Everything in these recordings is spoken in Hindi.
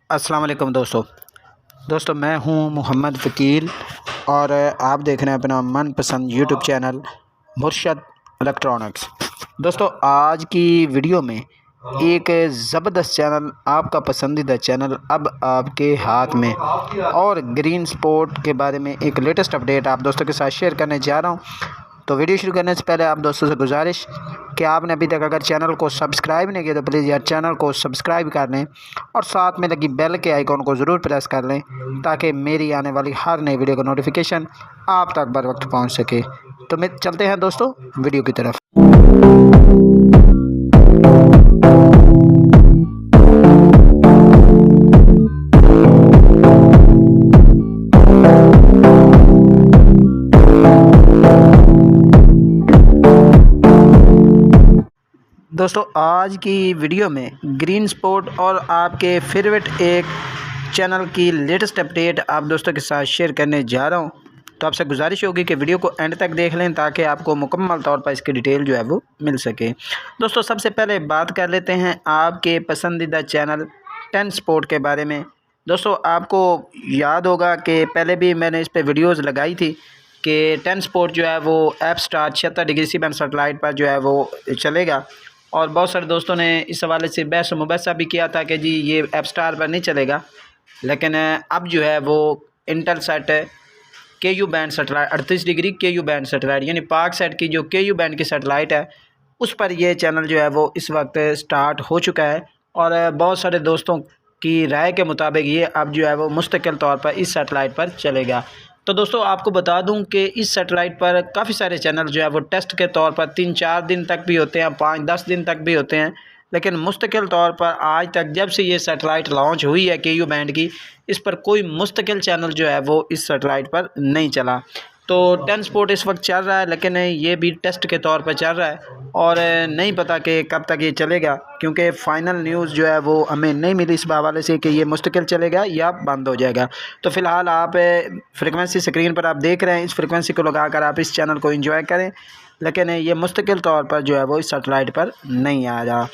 अस्सलाम वालेकुम दोस्तों मैं हूं मोहम्मद फ़कील और आप देख रहे हैं अपना मनपसंद यूट्यूब चैनल मुर्शद इलेक्ट्रॉनिक्स। दोस्तों आज की वीडियो में एक ज़बरदस्त चैनल, आपका पसंदीदा चैनल अब आपके हाथ में, और ग्रीन स्पोर्ट के बारे में एक लेटेस्ट अपडेट आप दोस्तों के साथ शेयर करने जा रहा हूं। तो वीडियो शुरू करने से पहले आप दोस्तों से गुजारिश कि आपने अभी तक अगर चैनल को सब्सक्राइब नहीं किया तो प्लीज़ यार चैनल को सब्सक्राइब कर लें और साथ में लगी बेल के आइकॉन को ज़रूर प्रेस कर लें ताकि मेरी आने वाली हर नई वीडियो का नोटिफिकेशन आप तक बर वक्त पहुँच सके। तो मैं चलते हैं दोस्तों वीडियो की तरफ। दोस्तों आज की वीडियो में ग्रीन स्पोर्ट और आपके फेवरेट एक चैनल की लेटेस्ट अपडेट आप दोस्तों के साथ शेयर करने जा रहा हूं। तो आपसे गुजारिश होगी कि वीडियो को एंड तक देख लें ताकि आपको मुकम्मल तौर पर इसकी डिटेल जो है वो मिल सके। दोस्तों सबसे पहले बात कर लेते हैं आपके पसंदीदा चैनल 10 स्पोर्ट के बारे में। दोस्तों आपको याद होगा कि पहले भी मैंने इस पर वीडियोज़ लगाई थी कि 10 स्पोर्ट जो है वो Apstar 76 degree C band satellite पर जो है वो चलेगा, और बहुत सारे दोस्तों ने इस हवाले से बहस मुबहसा भी किया था कि जी ये ऐप स्टार पर नहीं चलेगा। लेकिन अब जो है वो इंटेलसेट KU band satellite 38 degree KU band satellite यानी पाक सेट की जो KU बैंड की सेटेलाइट है उस पर ये चैनल जो है वो इस वक्त स्टार्ट हो चुका है, और बहुत सारे दोस्तों की राय के मुताबिक ये अब जो है वो मुस्तकिल तौर पर इस सेटेलाइट पर चलेगा। तो दोस्तों आपको बता दूं कि इस सेटेलाइट पर काफ़ी सारे चैनल जो है वो टेस्ट के तौर पर 3-4 दिन तक भी होते हैं, 5-10 दिन तक भी होते हैं, लेकिन मुस्तकिल तौर पर आज तक जब से ये सेटेलाइट लॉन्च हुई है KU बैंड की, इस पर कोई मुस्तकिल चैनल जो है वो इस सेटेलाइट पर नहीं चला। तो 10 स्पोर्ट इस वक्त चल रहा है, लेकिन ये भी टेस्ट के तौर पर चल रहा है और नहीं पता कि कब तक ये चलेगा, क्योंकि फ़ाइनल न्यूज़ जो है वो हमें नहीं मिली इस हवाले से कि ये मुस्तकिल चलेगा या बंद हो जाएगा। तो फ़िलहाल आप फ्रिक्वेंसी स्क्रीन पर आप देख रहे हैं, इस फ्रिक्वेंसी को लगाकर आप इस चैनल को एंजॉय करें, लेकिन ये मुस्तकिल तौर पर जो है वो इस सेटेलाइट पर नहीं आ रहा।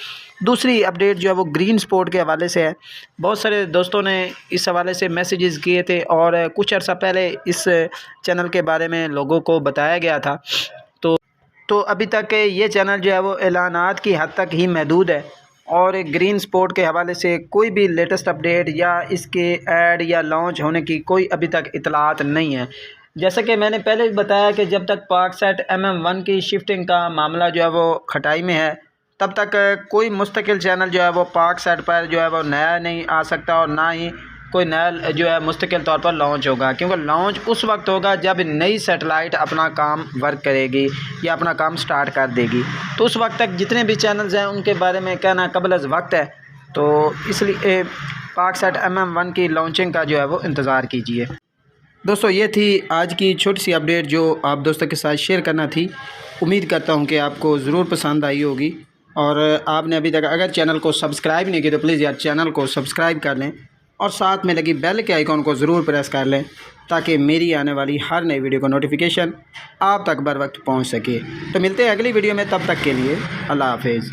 दूसरी अपडेट जो है वो ग्रीन स्पोर्ट के हवाले से है। बहुत सारे दोस्तों ने इस हवाले से मैसेजेस किए थे और कुछ अर्सा पहले इस चैनल के बारे में लोगों को बताया गया था। तो अभी तक ये चैनल जो है वो ऐलानात की हद तक ही महदूद है और ग्रीन स्पोर्ट के हवाले से कोई भी लेटेस्ट अपडेट या इसके ऐड या लॉन्च होने की कोई अभी तक इतलात नहीं है। जैसा कि मैंने पहले भी बताया कि जब तक पाकसेट MM1 की शिफ्टिंग का मामला जो है वो खटाई में है, तब तक कोई मुस्तकिल चैनल जो है वो पाकसेट पर जो है वो नया नहीं आ सकता और ना ही कोई नया जो है मुस्तकिल तौर पर लॉन्च होगा, क्योंकि लॉन्च उस वक्त होगा जब नई सेटेलाइट अपना काम वर्क करेगी या अपना काम स्टार्ट कर देगी। तो उस वक्त तक जितने भी चैनल्स हैं उनके बारे में कहना कबल अज़ वक्त है। तो इसलिए पाकसेट MM1 की लॉन्चिंग का जो है वो इंतज़ार कीजिए। दोस्तों ये थी आज की छोटी सी अपडेट जो आप दोस्तों के साथ शेयर करना थी। उम्मीद करता हूँ कि आपको ज़रूर पसंद आई होगी, और आपने अभी तक अगर चैनल को सब्सक्राइब नहीं किया तो प्लीज़ यार चैनल को सब्सक्राइब कर लें और साथ में लगी बेल के आइकॉन को ज़रूर प्रेस कर लें ताकि मेरी आने वाली हर नई वीडियो का नोटिफिकेशन आप तक बर वक्त पहुँच सके। तो मिलते हैं अगली वीडियो में, तब तक के लिए अल्लाह हाफिज़।